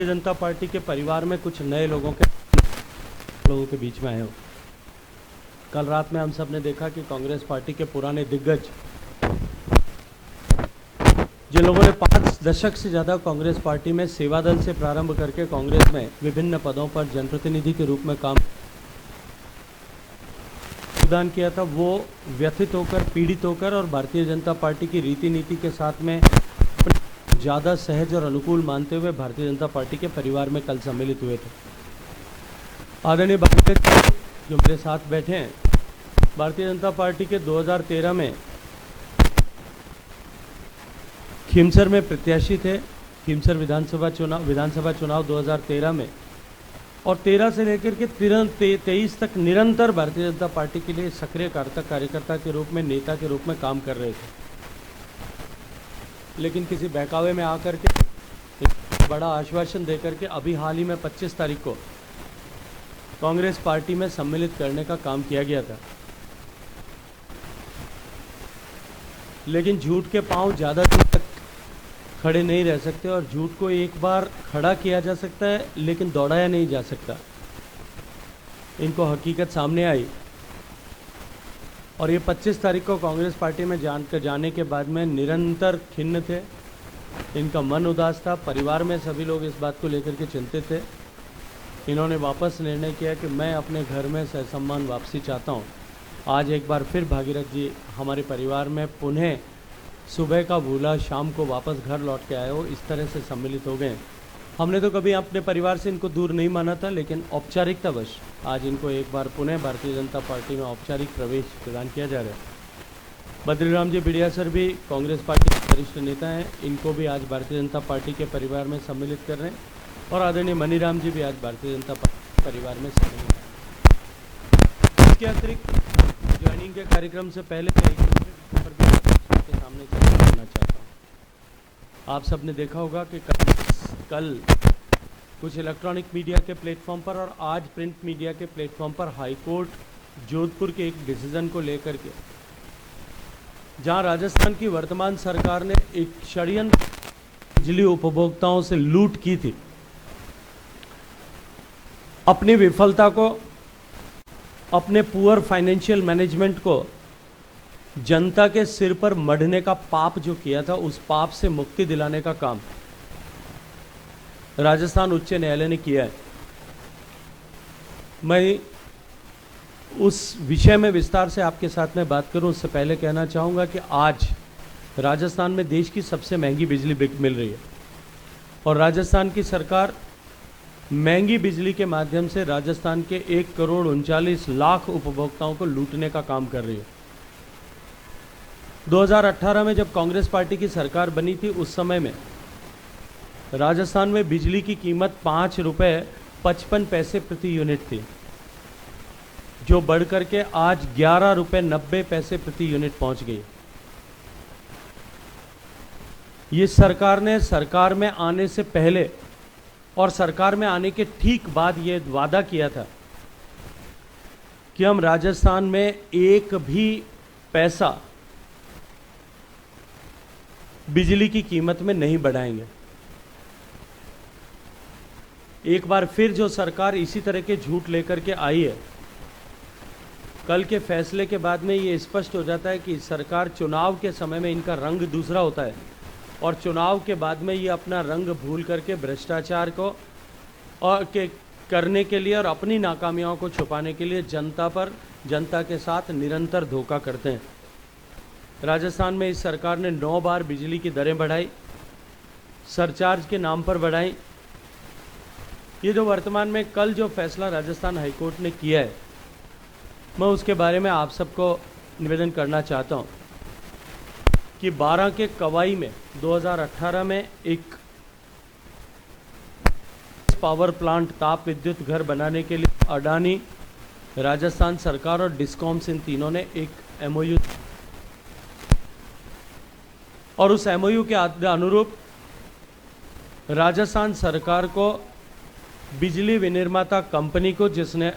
Bharatiya Janata party के परिवार में कुछ नए लोगों के बीच में आए हो। कल रात में हम सब ने देखा कि कांग्रेस पार्टी के पुराने दिग्गज, जिन लोगों ने 5 दशक से ज़्यादा कांग्रेस पार्टी में सेवा दल से प्रारंभ करके कांग्रेस में विभिन्न पदों पर जनप्रतिनिधि के रूप में काम योगदान किया था, वो व्यथित होकर, पीड़ित होकर और भारतीय जनता पार्टी की रीति नीति के साथ में ज़्यादा सहज और अनुकूल मानते हुए भारतीय जनता पार्टी के परिवार में कल सम्मिलित हुए थे। आदरणीय भागवत जो मेरे साथ बैठे हैं, भारतीय जनता पार्टी के 2013 में खीमसर में प्रत्याशी थे। खीमसर विधानसभा चुनाव 2013 में, और 13 से लेकर के 23 तक निरंतर भारतीय जनता पार्टी के लिए सक्रिय कार्यकर्ता के रूप में, नेता के रूप में काम कर रहे थे। लेकिन किसी बहकावे में आकर के बड़ा आश्वासन देकर के अभी हाल ही में 25 तारीख को कांग्रेस पार्टी में सम्मिलित करने का काम किया गया था। लेकिन झूठ के पांव ज़्यादा दिन तक खड़े नहीं रह सकते, और झूठ को एक बार खड़ा किया जा सकता है लेकिन दौड़ाया नहीं जा सकता। इनको हकीकत सामने आई, और ये 25 तारीख को कांग्रेस पार्टी में जाने के बाद में निरंतर खिन्न थे। इनका मन उदास था, परिवार में सभी लोग इस बात को लेकर के चिंतित थे। इन्होंने वापस निर्णय किया कि मैं अपने घर में सहसम्मान वापसी चाहता हूँ। आज एक बार फिर भागीरथ जी हमारे परिवार में पुनः सुबह का भूला शाम को वापस घर लौट के आए हो, इस तरह से सम्मिलित हो गए। हमने तो कभी अपने परिवार से इनको दूर नहीं माना था, लेकिन औपचारिकतावश आज इनको एक बार पुनः भारतीय जनता पार्टी में औपचारिक प्रवेश प्रदान किया जा रहा है। बद्रीराम जी बिड़िया सर भी कांग्रेस पार्टी के वरिष्ठ नेता हैं, इनको भी आज भारतीय जनता पार्टी के परिवार में सम्मिलित कर रहे हैं, और आदरणीय मनीराम जी भी आज भारतीय जनता पार्टी परिवार में सम्मिलित हैं। इसके अतिरिक्त ज्वाइनिंग के कार्यक्रम से पहले मैं एक दूसरे पर भी आपके सामने चर्चा करना चाहता हूँ। आप सब ने देखा होगा कि कल कुछ इलेक्ट्रॉनिक मीडिया के प्लेटफॉर्म पर और आज प्रिंट मीडिया के प्लेटफॉर्म पर हाई कोर्ट जोधपुर के एक डिसीजन को लेकर के, जहां राजस्थान की वर्तमान सरकार ने एक षड्यंत्र बिजली उपभोक्ताओं से लूट की थी, अपनी विफलता को, अपने पुअर फाइनेंशियल मैनेजमेंट को जनता के सिर पर मढ़ने का पाप जो किया था, उस पाप से मुक्ति दिलाने का काम राजस्थान उच्च न्यायालय ने किया है। मैं उस विषय में विस्तार से आपके साथ में बात करूं, उससे पहले कहना चाहूँगा कि आज राजस्थान में देश की सबसे महंगी बिजली मिल रही है, और राजस्थान की सरकार महंगी बिजली के माध्यम से राजस्थान के 1,39,00,000 उपभोक्ताओं को लूटने का काम कर रही है। 2018 में जब कांग्रेस पार्टी की सरकार बनी थी, उस समय में राजस्थान में बिजली की कीमत 5 रुपये 55 पैसे प्रति यूनिट थी, जो बढ़कर के आज 11 रुपये 90 पैसे प्रति यूनिट पहुंच गई। ये सरकार ने सरकार में आने से पहले और सरकार में आने के ठीक बाद ये वादा किया था कि हम राजस्थान में एक भी पैसा बिजली की कीमत में नहीं बढ़ाएंगे। एक बार फिर जो सरकार इसी तरह के झूठ लेकर के आई है, कल के फैसले के बाद में ये स्पष्ट हो जाता है कि सरकार चुनाव के समय में इनका रंग दूसरा होता है, और चुनाव के बाद में ये अपना रंग भूल करके भ्रष्टाचार को और करने के लिए और अपनी नाकामियों को छुपाने के लिए जनता के साथ निरंतर धोखा करते हैं। राजस्थान में इस सरकार ने 9 बार बिजली की दरें बढ़ाई, सरचार्ज के नाम पर बढ़ाई। ये जो वर्तमान में कल जो फैसला राजस्थान हाईकोर्ट ने किया है, मैं उसके बारे में आप सबको निवेदन करना चाहता हूँ कि 12 के कवाई में 2018 में एक पावर प्लांट, ताप विद्युत घर बनाने के लिए अडानी, राजस्थान सरकार और डिस्कॉम्स, इन तीनों ने एक एमओयू, और उस एमओयू के अनुरूप राजस्थान सरकार को बिजली विनिर्माता कंपनी को, जिसने